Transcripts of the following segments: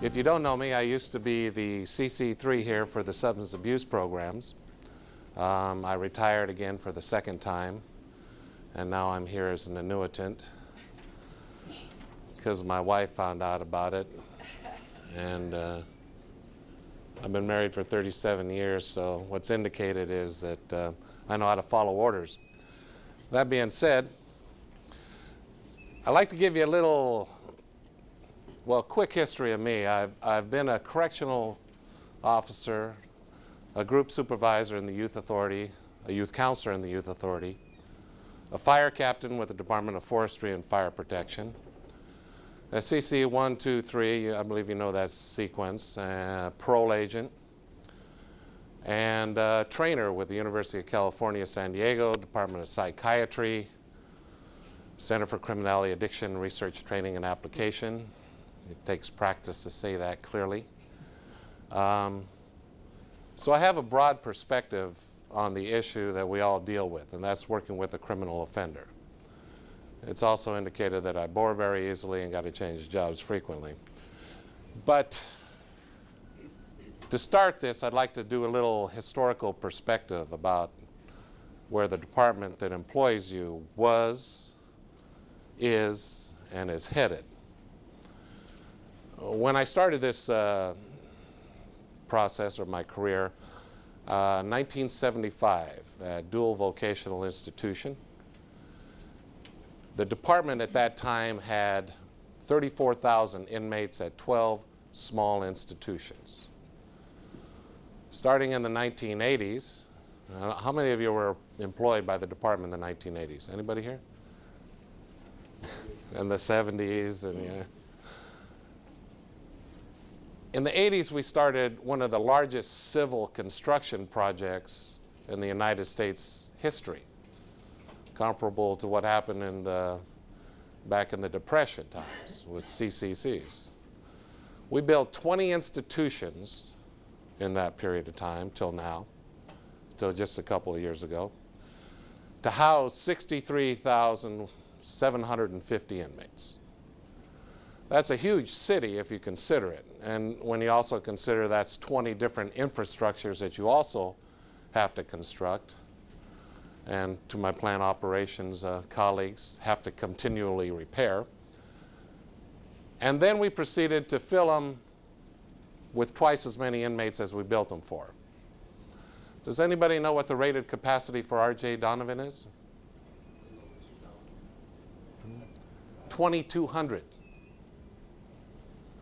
If you don't know me, I used to be the CC3 here for the substance abuse programs. I retired again for the second time, and now I'm here as an annuitant because my wife found out about it. And I've been married for 37 years, so what's indicated is that I know how to follow orders. That being said, I'd like to give you a little, quick history of me. I've been a correctional officer, a group supervisor in the Youth Authority, a youth counselor in the Youth Authority, a fire captain with the Department of Forestry and Fire Protection, a CC 1, 2, 3, I believe you know that sequence, parole agent, and a trainer with the University of California, San Diego, Department of Psychiatry, Center for Criminality, Addiction, Research, Training, and Application. It takes practice to say that clearly. So I have a broad perspective on the issue that we all deal with, and that's working with a criminal offender. It's also indicated that I bore very easily and got to change jobs frequently. But to start this, I'd like to do a little historical perspective about where the department that employs you was, is, and is headed. When I started this process or my career, 1975, dual vocational institution. The department at that time had 34,000 inmates at 12 small institutions. Starting in the 1980s, how many of you were employed by the department in the 1980s? Anybody here? In the 70s and yeah. In the 80s, we started one of the largest civil construction projects in the United States history, comparable to what happened back in the Depression times with CCCs. We built 20 institutions in that period of time till now, till just a couple of years ago, to house 63,750 inmates. That's a huge city if you consider it. And when you also consider that's 20 different infrastructures that you also have to construct, and to my plant operations colleagues have to continually repair. And then we proceeded to fill them with twice as many inmates as we built them for. Does anybody know what the rated capacity for R.J. Donovan is? 2,200.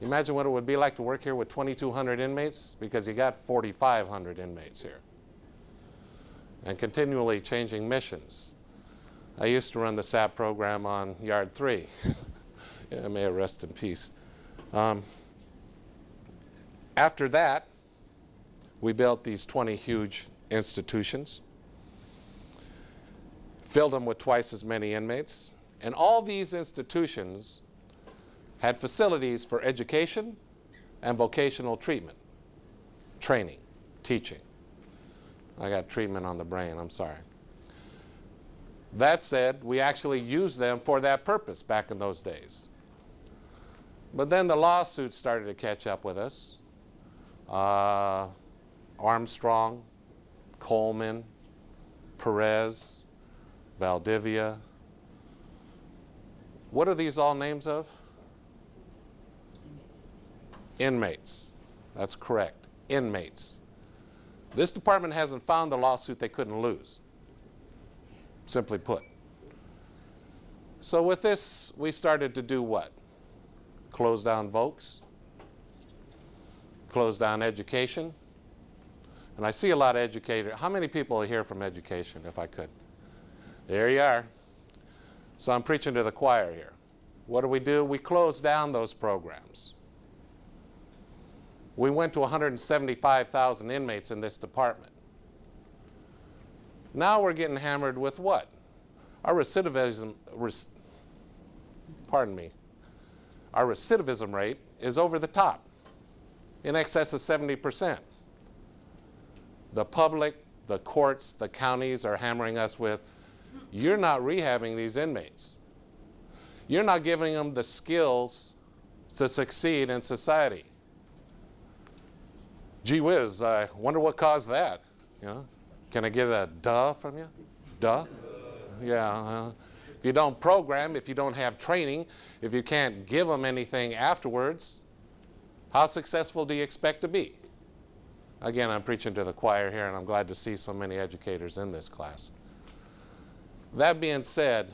Imagine what it would be like to work here with 2,200 inmates, because you got 4,500 inmates here. And continually changing missions. I used to run the SAP program on Yard 3. Yeah, may it rest in peace. After that, we built these 20 huge institutions, filled them with twice as many inmates, and all these institutions had facilities for education and vocational treatment, training, teaching. I got treatment on the brain, I'm sorry. That said, we actually used them for that purpose back in those days. But then the lawsuits started to catch up with us. Armstrong, Coleman, Perez, Valdivia. What are these all names of? Inmates. That's correct. Inmates. This department hasn't found the lawsuit they couldn't lose, simply put. So with this, we started to do what? Close down Vokes, close down education. And I see a lot of educators. How many people are here from education, if I could? There you are. So I'm preaching to the choir here. What do? We closed down those programs. We went to 175,000 inmates in this department. Now we're getting hammered with what? Our recidivism rate is over the top, in excess of 70%. The public, the courts, the counties are hammering us with, you're not rehabbing these inmates. You're not giving them the skills to succeed in society. Gee whiz, I wonder what caused that. You know, can I get a duh from you? Duh? Yeah. If you don't program, if you don't have training, if you can't give them anything afterwards, how successful do you expect to be? Again, I'm preaching to the choir here, and I'm glad to see so many educators in this class. That being said,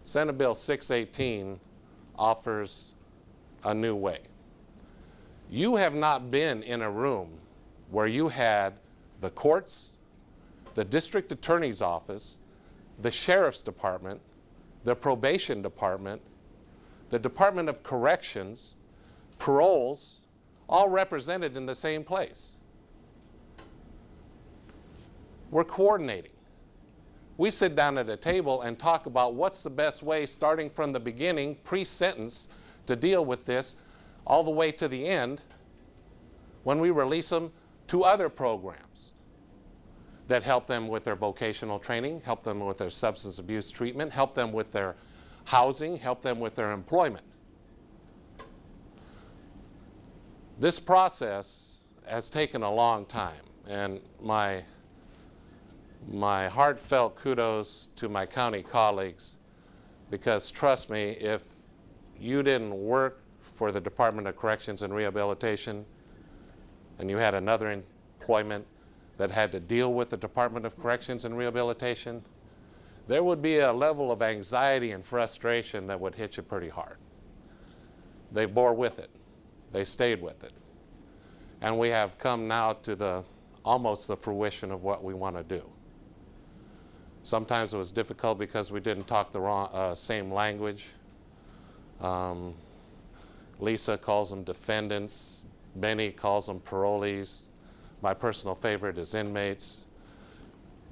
Senate Bill 618 offers a new way. You have not been in a room where you had the courts, the district attorney's office, the sheriff's department, the probation department, the Department of Corrections, paroles, all represented in the same place. We're coordinating. We sit down at a table and talk about what's the best way, starting from the beginning, pre-sentence, to deal with this all the way to the end when we release them to other programs that help them with their vocational training, help them with their substance abuse treatment, help them with their housing, help them with their employment. This process has taken a long time, and my heartfelt kudos to my county colleagues, because trust me, if you didn't work for the Department of Corrections and Rehabilitation and you had another employment that had to deal with the Department of Corrections and Rehabilitation, there would be a level of anxiety and frustration that would hit you pretty hard. They bore with it. They stayed with it. And we have come now to almost the fruition of what we want to do. Sometimes it was difficult because we didn't talk the same language. Lisa calls them defendants. Benny calls them parolees. My personal favorite is inmates.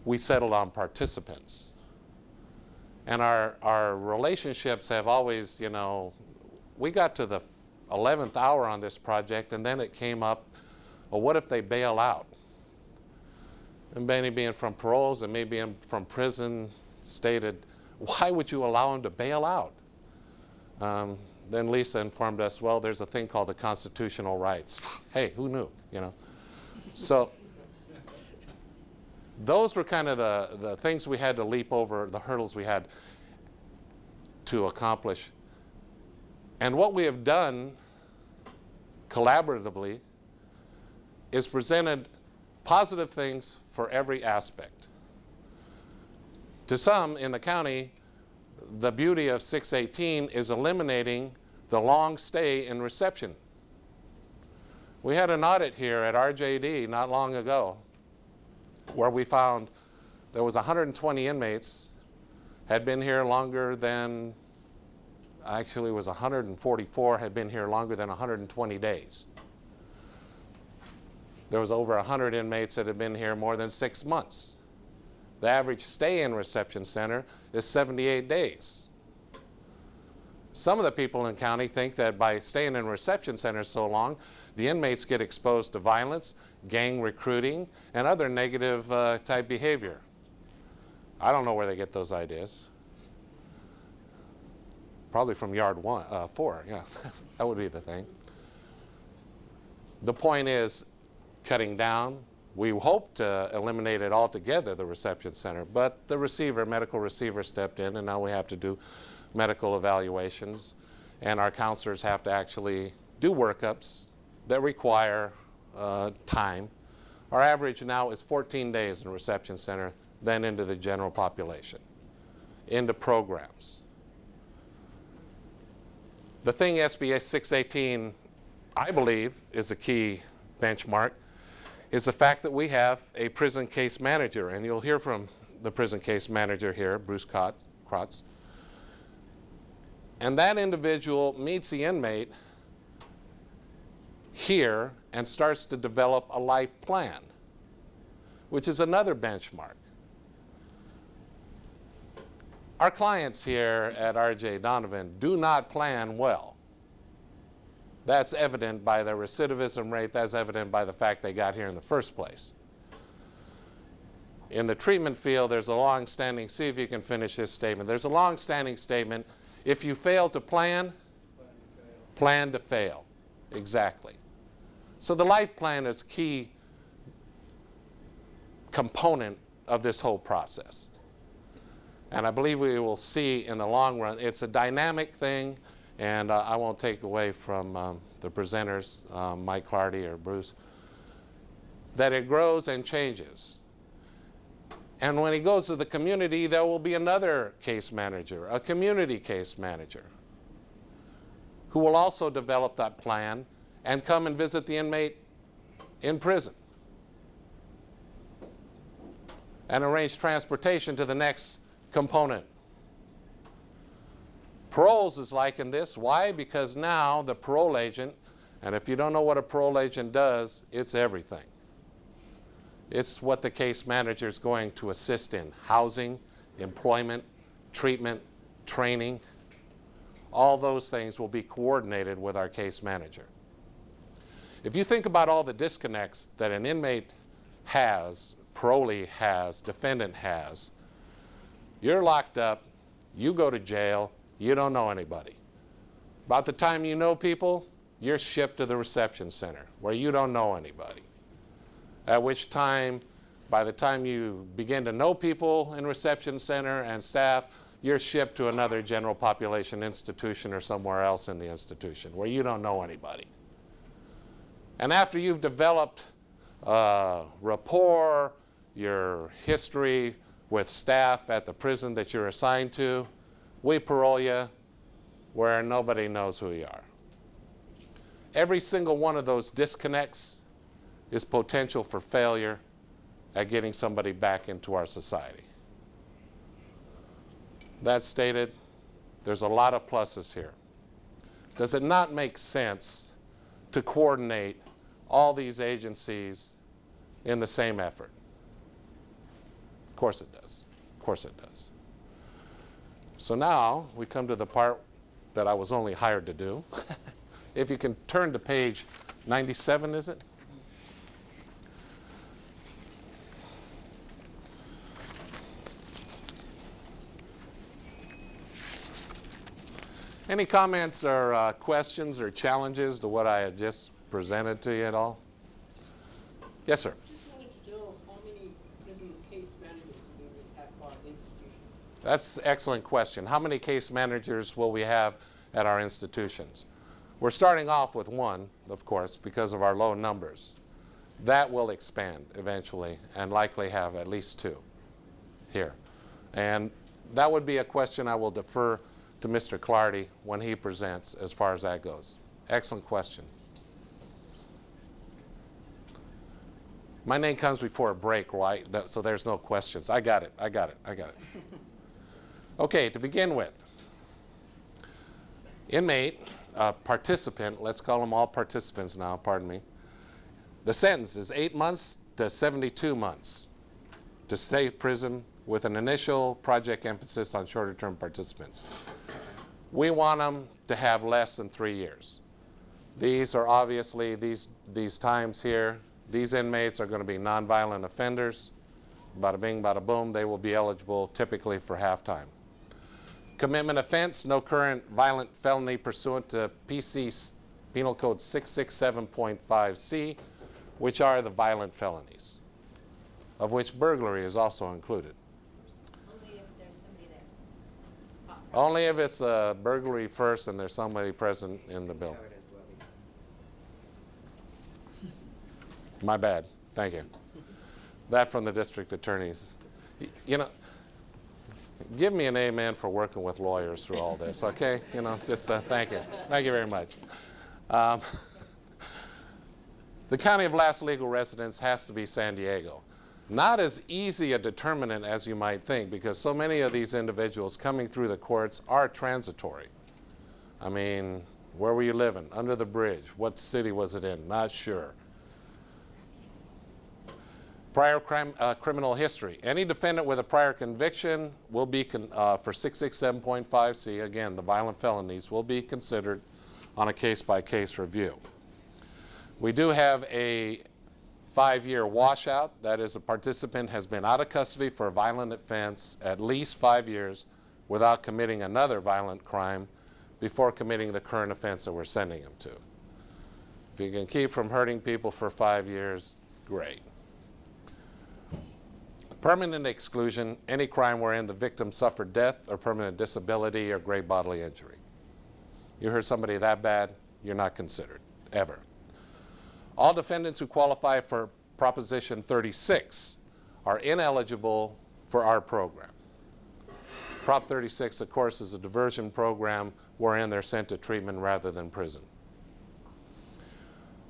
We settled on participants. And our relationships have always, we got to the 11th hour on this project, and then it came up, well, what if they bail out? And Benny, being from paroles and me being from prison, stated, why would you allow him to bail out? Then Lisa informed us, well, there's a thing called the constitutional rights. Hey, who knew, So those were kind of the things we had to leap over, the hurdles we had to accomplish. And what we have done collaboratively is presented positive things for every aspect. To some in the county, the beauty of 618 is eliminating the long stay in reception. We had an audit here at RJD not long ago where we found there was 120 inmates had been here longer than, actually it was 144 had been here longer than 120 days. There was over 100 inmates that had been here more than 6 months. The average stay in reception center is 78 days. Some of the people in the county think that by staying in reception centers so long, the inmates get exposed to violence, gang recruiting, and other negative type behavior. I don't know where they get those ideas. Probably from yard 4, yeah. That would be the thing. The point is cutting down. We hope to eliminate it altogether, the reception center, but the medical receiver stepped in, and now we have to do medical evaluations, and our counselors have to actually do workups that require time. Our average now is 14 days in the reception center, then into the general population, into programs. The thing SB 618, I believe, is a key benchmark, is the fact that we have a prison case manager, and you'll hear from the prison case manager here, Bruce Krotz. And that individual meets the inmate here and starts to develop a life plan, which is another benchmark. Our clients here at R.J. Donovan do not plan well. That's evident by their recidivism rate. That's evident by the fact they got here in the first place. In the treatment field, there's a long-standing, see if you can finish this statement. There's a long-standing statement, if you fail to plan to fail. Exactly. So the life plan is a key component of this whole process. And I believe we will see in the long run, it's a dynamic thing, and I won't take away from the presenters, Mike Clardy or Bruce, that it grows and changes. And when he goes to the community, there will be another case manager, a community case manager, who will also develop that plan and come and visit the inmate in prison and arrange transportation to the next component. Paroles is like in this. Why? Because now the parole agent, and if you don't know what a parole agent does, it's everything. It's what the case manager is going to assist in: housing, employment, treatment, training. All those things will be coordinated with our case manager. If you think about all the disconnects that an inmate has, parolee has, defendant has, you're locked up, you go to jail, you don't know anybody. About the time you know people, you're shipped to the reception center where you don't know anybody. At which time, by the time you begin to know people in reception center and staff, you're shipped to another general population institution or somewhere else in the institution where you don't know anybody. And after you've developed rapport, your history with staff at the prison that you're assigned to, we parole you where nobody knows who you are. Every single one of those disconnects is potential for failure at getting somebody back into our society. That stated, there's a lot of pluses here. Does it not make sense to coordinate all these agencies in the same effort? Of course it does. Of course it does. So now we come to the part that I was only hired to do. If you can turn to page 97, is it? Any comments or questions or challenges to what I had just presented to you at all? Yes, sir. Just wanted to know how many prison case managers we will have for our institution. That's an excellent question. How many case managers will we have at our institutions? We're starting off with one, of course, because of our low numbers. That will expand eventually and likely have at least two here. And that would be a question I will defer to Mr. Clardy when he presents as far as that goes. Excellent question. My name comes before a break, right? So there's no questions. I got it. Okay, to begin with, inmate, participant, let's call them all participants now, pardon me. The sentence is 8 months to 72 months to state prison with an initial project emphasis on shorter term participants. We want them to have less than 3 years. These are obviously, these times here, these inmates are going to be nonviolent offenders. Bada bing, bada boom, they will be eligible typically for half-time. Commitment offense, no current violent felony pursuant to PC Penal Code 667.5C, which are the violent felonies, of which burglary is also included. Only if there's somebody there. Only if it's a burglary first and there's somebody present in the bill. My bad. Thank you. That from the district attorneys. You know, give me an amen for working with lawyers through all this, okay? You know, just thank you. Thank you very much. The county of last legal residence has to be San Diego. Not as easy a determinant as you might think, because so many of these individuals coming through the courts are transitory. I mean, where were you living? Under the bridge. What city was it in? Not sure. Prior criminal history. Any defendant with a prior conviction will be, for 667.5C, again, the violent felonies, will be considered on a case-by-case review. We do have a 5-year washout. That is, a participant has been out of custody for a violent offense at least 5 years without committing another violent crime before committing the current offense that we're sending him to. If you can keep from hurting people for 5 years, great. Permanent exclusion, any crime wherein the victim suffered death or permanent disability or grave bodily injury. You hurt somebody that bad, you're not considered, ever. All defendants who qualify for Proposition 36 are ineligible for our program. Prop 36, of course, is a diversion program wherein they're sent to treatment rather than prison.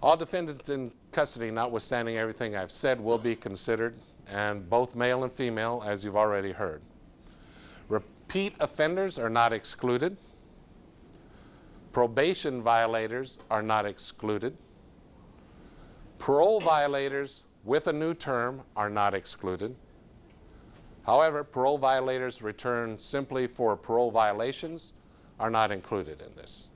All defendants in custody, notwithstanding everything I've said, will be considered, and both male and female, as you've already heard. Repeat offenders are not excluded. Probation violators are not excluded. Parole violators with a new term are not excluded. However, parole violators returned simply for parole violations are not included in this.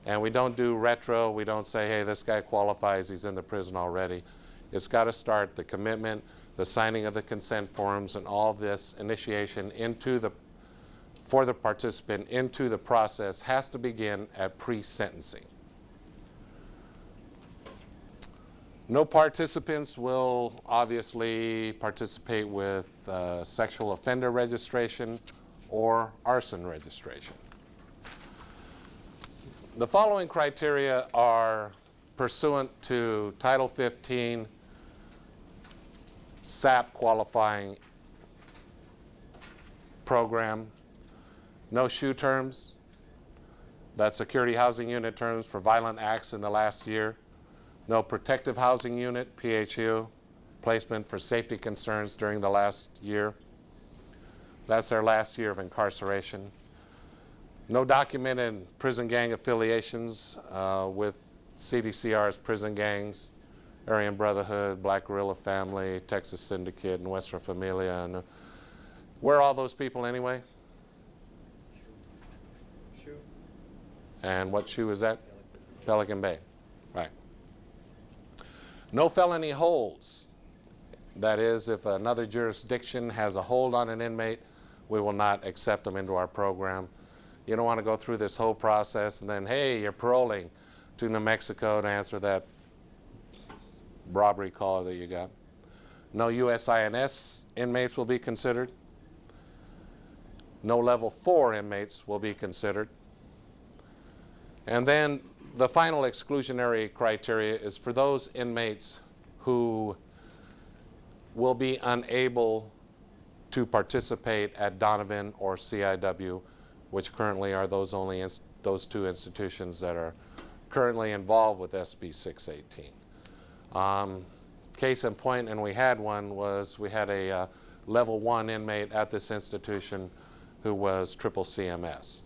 And we don't do retro. We don't say, hey, this guy qualifies, he's in the prison already. It's got to start the commitment, the signing of the consent forms, and all this initiation for the participant into the process has to begin at pre-sentencing. No participants will obviously participate with sexual offender registration or arson registration. The following criteria are pursuant to Title 15 SAP qualifying program. No SHU terms. That's Security Housing Unit terms for violent acts in the last year. No Protective Housing Unit, PHU, placement for safety concerns during the last year. That's their last year of incarceration. No documented prison gang affiliations with CDCR's prison gangs, Aryan Brotherhood, Black Guerrilla Family, Texas Syndicate, and Western Familia. And where are all those people anyway? Sure. And what SHU is that? Pelican Bay. Right. No felony holds. That is, if another jurisdiction has a hold on an inmate, we will not accept them into our program. You don't want to go through this whole process and then, hey, you're paroling to New Mexico to answer that robbery call that you got. No USINS inmates will be considered. No level 4 inmates will be considered. And then the final exclusionary criteria is for those inmates who will be unable to participate at Donovan or CIW, which currently are those two institutions that are currently involved with SB 618. Case in point, and we had one, was we had a level 1 inmate at this institution who was triple CMS.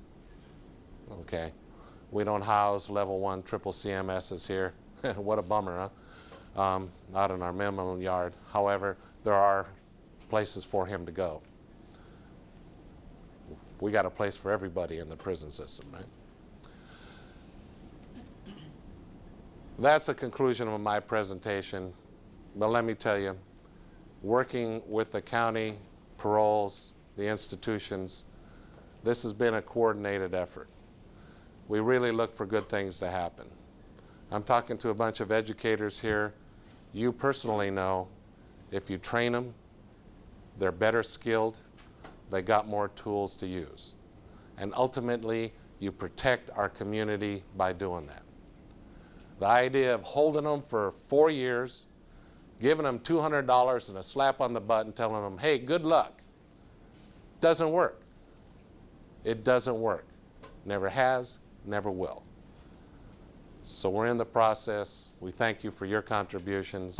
Okay, we don't house level 1 triple CMSs here. What a bummer, huh? Not in our minimum yard. However, there are places for him to go. We got a place for everybody in the prison system, right? That's the conclusion of my presentation. But let me tell you, working with the county, paroles, the institutions, this has been a coordinated effort. We really look for good things to happen. I'm talking to a bunch of educators here. You personally know if you train them, they're better skilled, they got more tools to use. And ultimately, you protect our community by doing that. The idea of holding them for 4 years, giving them $200 and a slap on the butt and telling them, hey, good luck, doesn't work. It doesn't work. Never has, never will. So we're in the process. We thank you for your contributions.